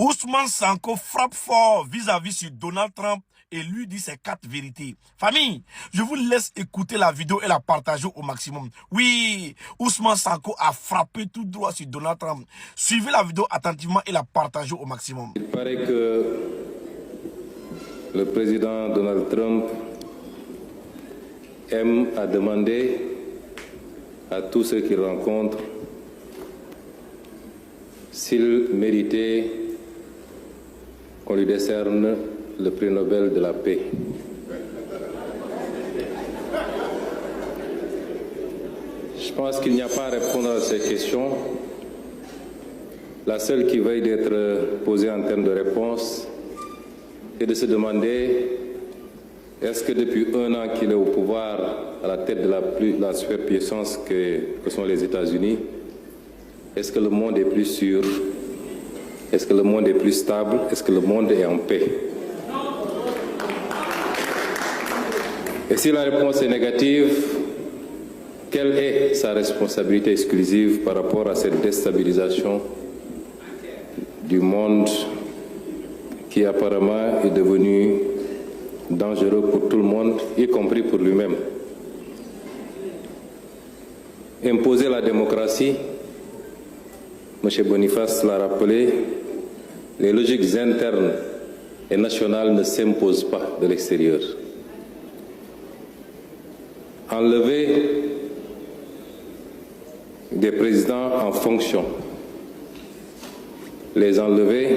Ousmane Sanko frappe fort vis-à-vis sur Donald Trump et lui dit ses 4 vérités. Famille, je vous laisse écouter la vidéo et la partager au maximum. Oui, Ousmane Sanko a frappé tout droit sur Donald Trump. Suivez la vidéo attentivement et la partagez au maximum. Il paraît que le président Donald Trump aime à demander à tous ceux qu'il rencontre s'il méritait qu'on lui décerne le prix Nobel de la paix. Je pense qu'il n'y a pas à répondre à ces questions. La seule qui veuille d'être posée en termes de réponse est de se demander est-ce que depuis 1 an qu'il est au pouvoir à la tête de la superpuissance que sont les États-Unis, est-ce que le monde est plus sûr? Est-ce que le monde est plus stable? Est-ce que le monde est en paix? Et si la réponse est négative, quelle est sa responsabilité exclusive par rapport à cette déstabilisation du monde qui apparemment est devenu dangereux pour tout le monde, y compris pour lui-même? Imposer la démocratie, M. Boniface l'a rappelé, les logiques internes et nationales ne s'imposent pas de l'extérieur. Enlever des présidents en fonction, les enlever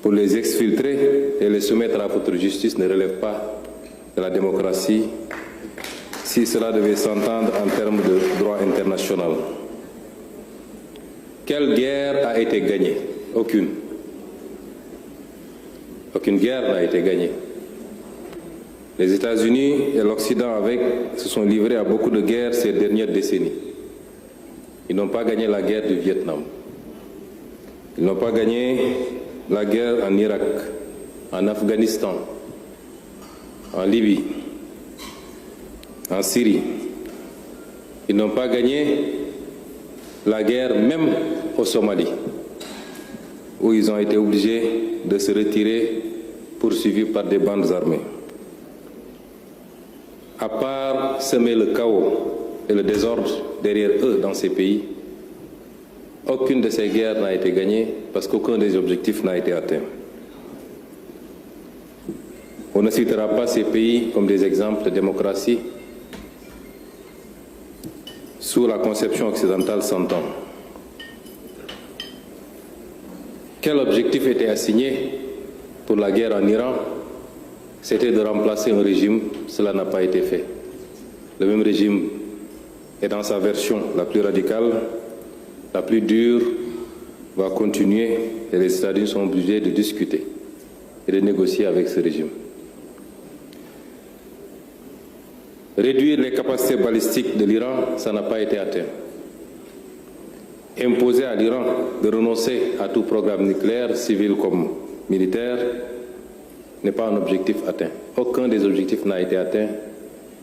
pour les exfiltrer et les soumettre à votre justice ne relève pas de la démocratie si cela devait s'entendre en termes de droit international. Quelle guerre a été gagnée? Aucune. Aucune guerre n'a été gagnée. Les États-Unis et l'Occident se sont livrés à beaucoup de guerres ces dernières décennies. Ils n'ont pas gagné la guerre du Vietnam. Ils n'ont pas gagné la guerre en Irak, en Afghanistan, en Libye, en Syrie. Ils n'ont pas gagné la guerre même au Somalie, où ils ont été obligés de se retirer poursuivis par des bandes armées. À part semer le chaos et le désordre derrière eux dans ces pays, aucune de ces guerres n'a été gagnée parce qu'aucun des objectifs n'a été atteint. On ne citera pas ces pays comme des exemples de démocratie sous la conception occidentale s'entend. Quel objectif était assigné pour la guerre en Iran? C'était de remplacer un régime, cela n'a pas été fait. Le même régime est dans sa version la plus radicale, la plus dure, va continuer et les États-Unis sont obligés de discuter et de négocier avec ce régime. Réduire les capacités balistiques de l'Iran, ça n'a pas été atteint. Imposer à l'Iran de renoncer à tout programme nucléaire, civil comme militaire, n'est pas un objectif atteint. Aucun des objectifs n'a été atteint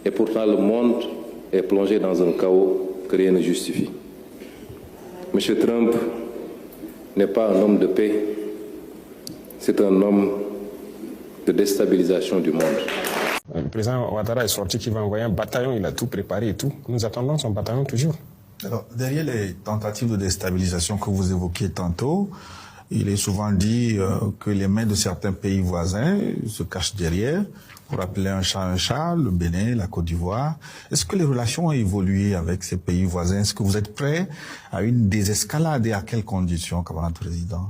et pourtant le monde est plongé dans un chaos que rien ne justifie. M. Trump n'est pas un homme de paix, c'est un homme de déstabilisation du monde. Le président Ouattara est sorti qu'il va envoyer un bataillon, il a tout préparé et tout. Nous attendons son bataillon toujours. Alors, derrière les tentatives de déstabilisation que vous évoquiez tantôt, il est souvent dit que les mains de certains pays voisins se cachent derrière pour appeler un chat, le Bénin, la Côte d'Ivoire. Est-ce que les relations ont évolué avec ces pays voisins? Est-ce que vous êtes prêt à une désescalade et à quelles conditions, camarade président?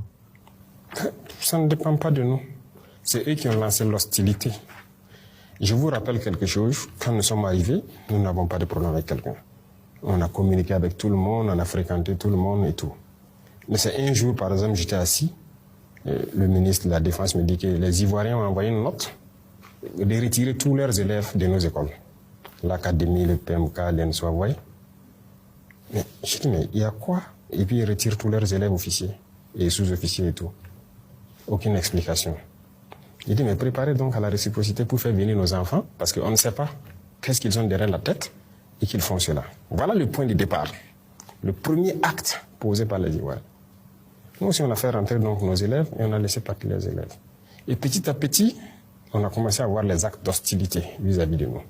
Ça ne dépend pas de nous. C'est eux qui ont lancé l'hostilité. Je vous rappelle quelque chose, quand nous sommes arrivés, nous n'avons pas de problème avec quelqu'un. On a communiqué avec tout le monde, on a fréquenté tout le monde et tout. Mais c'est un jour, par exemple, j'étais assis, le ministre de la Défense me dit que les Ivoiriens ont envoyé une note de retirer tous leurs élèves de nos écoles. L'académie, le PMK, l'ENSO, vous voyez. Mais je dis, mais il y a quoi? Et puis ils retirent tous leurs élèves officiers et sous-officiers et tout. Aucune explication. Il dit, mais préparez donc à la réciprocité pour faire venir nos enfants, parce qu'on ne sait pas qu'est-ce qu'ils ont derrière la tête et qu'ils font cela. Voilà le point de départ. Le premier acte posé par les Ivoiriens. Nous aussi, on a fait rentrer donc nos élèves et on a laissé partir les élèves. Et petit à petit, on a commencé à voir les actes d'hostilité vis-à-vis de nous.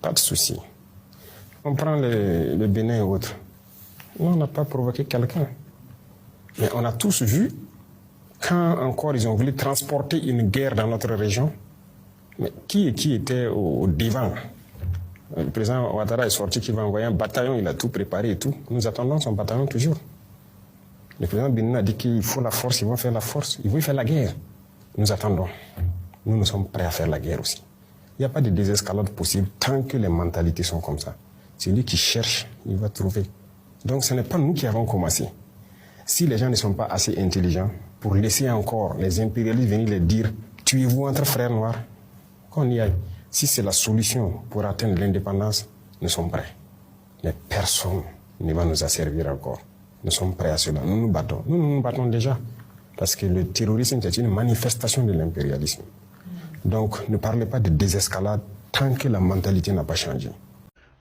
Pas de souci. On prend le Bénin et autres. Nous, on n'a pas provoqué quelqu'un. Mais on a tous vu, quand encore ils ont voulu transporter une guerre dans notre région, mais qui était au devant? Le président Ouattara est sorti qu'il va envoyer un bataillon, il a tout préparé et tout. Nous attendons son bataillon toujours. Le président Bénin a dit qu'il faut la force, ils vont faire la force, ils vont faire la guerre. Nous attendons. Nous sommes prêts à faire la guerre aussi. Il n'y a pas de désescalade possible tant que les mentalités sont comme ça. Celui qui cherche, il va trouver. Donc ce n'est pas nous qui avons commencé. Si les gens ne sont pas assez intelligents pour laisser encore les impérialistes venir les dire « tuez-vous entre frères noirs », qu'on y aille. Si c'est la solution pour atteindre l'indépendance, nous sommes prêts. Mais personne ne va nous asservir encore. Nous sommes prêts à cela. Nous nous battons. Nous nous battons déjà. Parce que le terrorisme est une manifestation de l'impérialisme. Donc, ne parlez pas de désescalade tant que la mentalité n'a pas changé.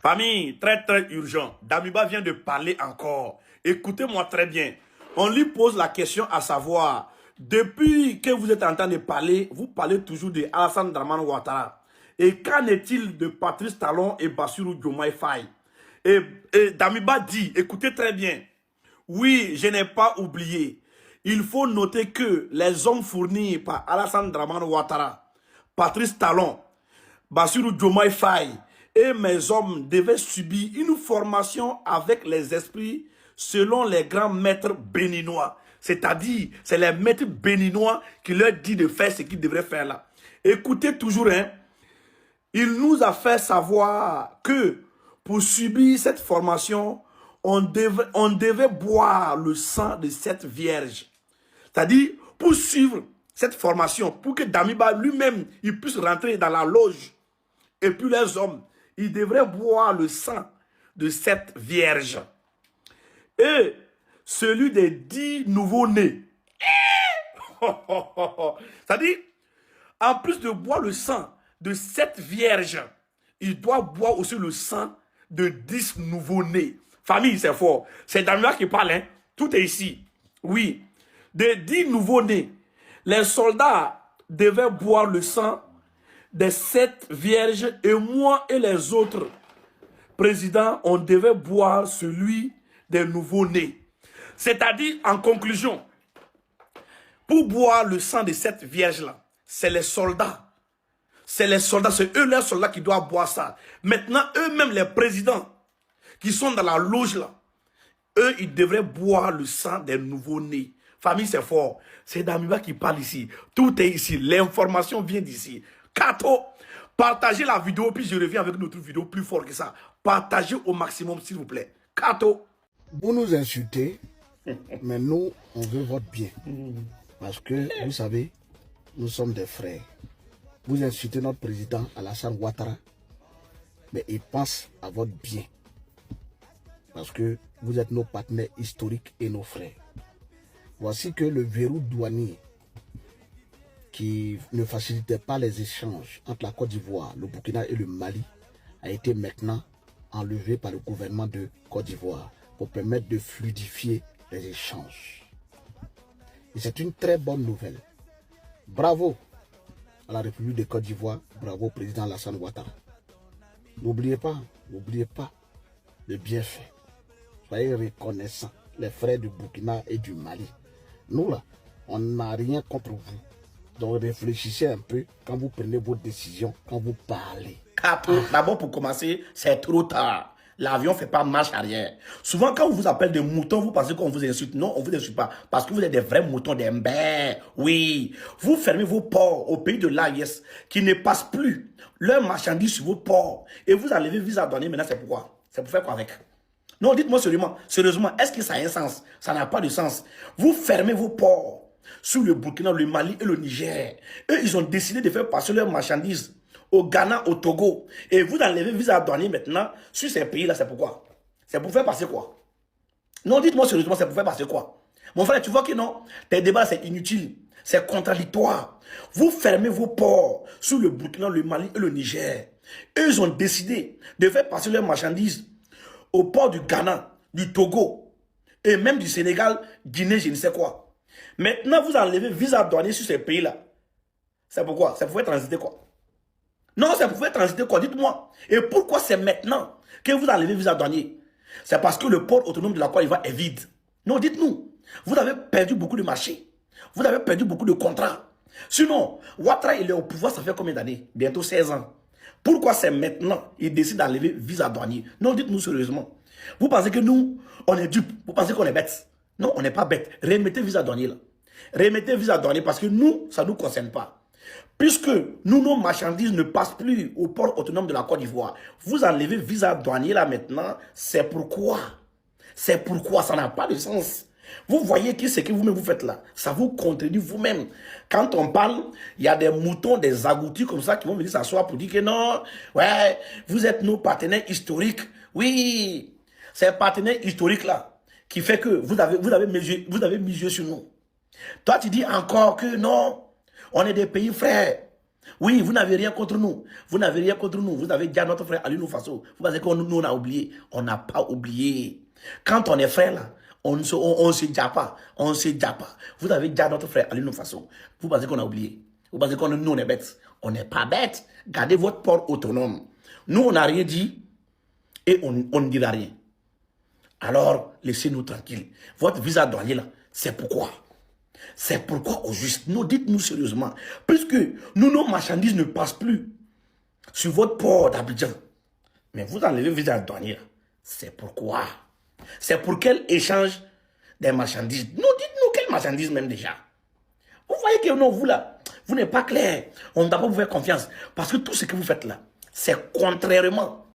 Famille, très très urgent. Damiba vient de parler encore. Écoutez-moi très bien. On lui pose la question à savoir, depuis que vous êtes en train de parler, vous parlez toujours de Alassane Dramane Ouattara. Et qu'en est-il de Patrice Talon et Bassirou Diomaye Faye? Et Damiba dit, écoutez très bien, oui, je n'ai pas oublié. Il faut noter que les hommes fournis par Alassane Dramane Ouattara, Patrice Talon, Bassirou Diomaye Faye et mes hommes devaient subir une formation avec les esprits selon les grands maîtres béninois. C'est-à-dire, c'est les maîtres béninois qui leur disent de faire ce qu'ils devraient faire là. Écoutez toujours, hein. Il nous a fait savoir que pour subir cette formation, on devait boire le sang de cette vierge. C'est-à-dire, pour suivre cette formation, pour que Damiba lui-même, il puisse rentrer dans la loge, et puis les hommes, ils devraient boire le sang de cette vierge. Et celui des 10 nouveaux-nés. C'est-à-dire, en plus de boire le sang de cette vierge, il doit boire aussi le sang de 10 nouveaux-nés. Famille, c'est fort. C'est Damiba qui parle, hein. Tout est ici. Oui. Des 10 nouveaux-nés, les soldats devaient boire le sang des 7 vierges et moi et les autres présidents, on devait boire celui des nouveaux-nés. C'est-à-dire, en conclusion, pour boire le sang de cette vierge-là, c'est les soldats. C'est les soldats, c'est eux les soldats qui doivent boire ça. Maintenant, eux-mêmes, les présidents qui sont dans la loge-là, eux, ils devraient boire le sang des nouveaux-nés. Famille, c'est fort. C'est Damiba qui parle ici. Tout est ici. L'information vient d'ici. Kato, partagez la vidéo, puis je reviens avec notre vidéo plus fort que ça. Partagez au maximum, s'il vous plaît. Kato. Vous nous insultez, mais nous, on veut votre bien. Parce que, vous savez, nous sommes des frères. Vous insultez notre président Alassane Ouattara, mais il pense à votre bien. Parce que vous êtes nos partenaires historiques et nos frères. Voici que le verrou douanier qui ne facilitait pas les échanges entre la Côte d'Ivoire, le Burkina et le Mali a été maintenant enlevé par le gouvernement de Côte d'Ivoire pour permettre de fluidifier les échanges. Et c'est une très bonne nouvelle. Bravo à la République de Côte d'Ivoire, bravo au président Alassane Ouattara. N'oubliez pas le bienfait. Soyez reconnaissants, les frères du Burkina et du Mali. Nous là, on n'a rien contre vous. Donc réfléchissez un peu quand vous prenez vos décisions, quand vous parlez. D'abord pour commencer, c'est trop tard. L'avion ne fait pas marche arrière. Souvent quand on vous appelle des moutons, vous pensez qu'on vous insulte. Non, on ne vous insulte pas. Parce que vous êtes des vrais moutons, des mbères. Oui. Vous fermez vos ports au pays de l'AIS qui ne passe plus leurs marchandises sur vos ports. Et vous enlevez visa douanier. Maintenant, c'est pourquoi? C'est pour faire quoi avec? Non, dites-moi sérieusement, est-ce que ça a un sens? Ça n'a pas de sens. Vous fermez vos ports sur le Burkina, le Mali et le Niger. Eux, ils ont décidé de faire passer leurs marchandises au Ghana, au Togo. Et vous enlevez visa douanier maintenant sur ces pays-là, c'est pourquoi? C'est pour faire passer quoi? Non, dites-moi sérieusement, c'est pour faire passer quoi? Mon frère, tu vois que non? Tes débats, c'est inutile. C'est contradictoire. Vous fermez vos ports sur le Burkina, le Mali et le Niger. Eux, ils ont décidé de faire passer leurs marchandises au port du Ghana, du Togo et même du Sénégal, Guinée, je ne sais quoi. Maintenant, vous enlevez visa douanier sur ces pays-là. C'est pourquoi? Ça pouvait transiter quoi? Non, ça pouvait transiter quoi? Dites-moi. Et pourquoi c'est maintenant que vous enlevez visa douanier? C'est parce que le port autonome de la Côte d'Ivoire est vide. Non, dites-nous. Vous avez perdu beaucoup de marchés. Vous avez perdu beaucoup de contrats. Sinon, Ouattara, il est au pouvoir, ça fait combien d'années? Bientôt 16 ans. Pourquoi c'est maintenant il décide d'enlever visa douanier? Non, dites-nous sérieusement. Vous pensez que nous, on est dupes? Vous pensez qu'on est bêtes? Non, on n'est pas bêtes. Remettez visa douanier là. Remettez visa douanier parce que nous, ça ne nous concerne pas. Puisque nous, nos marchandises ne passent plus au port autonome de la Côte d'Ivoire. Vous enlevez visa douanier là maintenant. C'est pourquoi? C'est pourquoi ça n'a pas de sens. Vous voyez que ce que vous-même vous faites là, ça vous contredit vous-même. Quand on parle, il y a des moutons, des agoutis comme ça qui vont venir s'asseoir pour dire que non, ouais, vous êtes nos partenaires historiques. Oui, c'est un partenaire historique là qui fait que vous avez misé sur nous. Toi, tu dis encore que non, on est des pays frères. Oui, vous n'avez rien contre nous. Vous n'avez rien contre nous. Vous avez déjà notre frère Ali Faso. Vous pensez que nous on a oublié? On n'a pas oublié. Quand on est frère là, on ne se dit pas. On ne se dit pas. Vous avez déjà notre frère Ali Faso. Vous pensez qu'on a oublié? Vous pensez qu'on nous on est bêtes? On n'est pas bêtes. Gardez votre port autonome. Nous, on n'a rien dit et on ne dira rien. Alors, laissez-nous tranquilles. Votre visa douanier là, c'est pourquoi? C'est pourquoi au juste, nous dites-nous sérieusement, puisque nos marchandises ne passent plus sur votre port d'Abidjan, mais vous enlevez le visa douanier, c'est pourquoi? C'est pour quel échange des marchandises? Nous dites-nous quelles marchandises même déjà? Vous voyez que non, vous là, vous n'êtes pas clair. On ne doit pas vous faire confiance, parce que tout ce que vous faites là, c'est contrairement.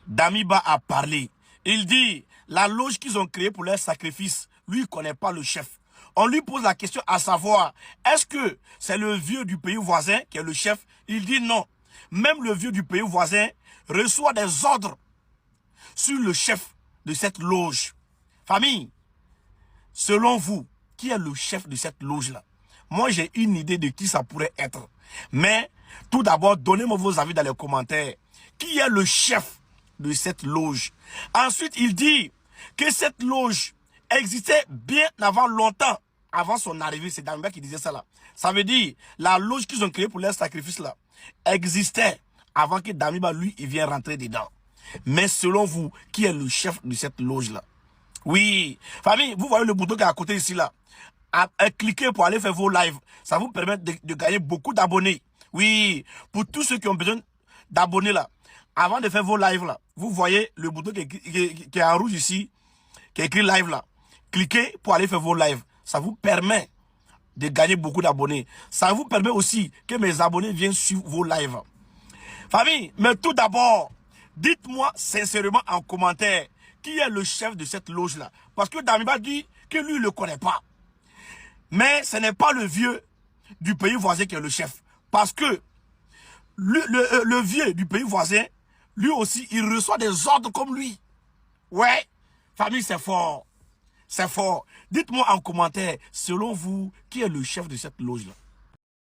Damiba a parlé. Il dit, la loge qu'ils ont créée pour leur sacrifice, lui ne connaît pas le chef. On lui pose la question à savoir, est-ce que c'est le vieux du pays voisin qui est le chef? Il dit non. Même le vieux du pays voisin reçoit des ordres sur le chef de cette loge. Famille, selon vous, qui est le chef de cette loge-là? Moi, j'ai une idée de qui ça pourrait être. Mais, tout d'abord, donnez-moi vos avis dans les commentaires. Qui est le chef de cette loge? Ensuite, il dit que cette loge existait bien avant longtemps, avant son arrivée. C'est Damiba qui disait ça là. Ça veut dire, la loge qu'ils ont créée pour leur sacrifice là, existait avant que Damiba, lui, il vienne rentrer dedans. Mais selon vous, qui est le chef de cette loge là? Oui, famille, vous voyez le bouton qui est à côté ici là. Cliquez pour aller faire vos lives. Ça vous permet de gagner beaucoup d'abonnés. Oui, pour tous ceux qui ont besoin d'abonnés là, avant de faire vos lives là, vous voyez le bouton qui est en rouge ici, qui est écrit live là. Cliquez pour aller faire vos lives. Ça vous permet de gagner beaucoup d'abonnés. Ça vous permet aussi que mes abonnés viennent suivre vos lives. Famille, mais tout d'abord, dites-moi sincèrement en commentaire qui est le chef de cette loge-là. Parce que Damiba dit que lui, il ne le connaît pas. Mais ce n'est pas le vieux du pays voisin qui est le chef. Parce que le vieux du pays voisin, lui aussi, il reçoit des ordres comme lui. Ouais, famille, c'est fort. C'est fort. Dites-moi en commentaire, selon vous, qui est le chef de cette loge-là?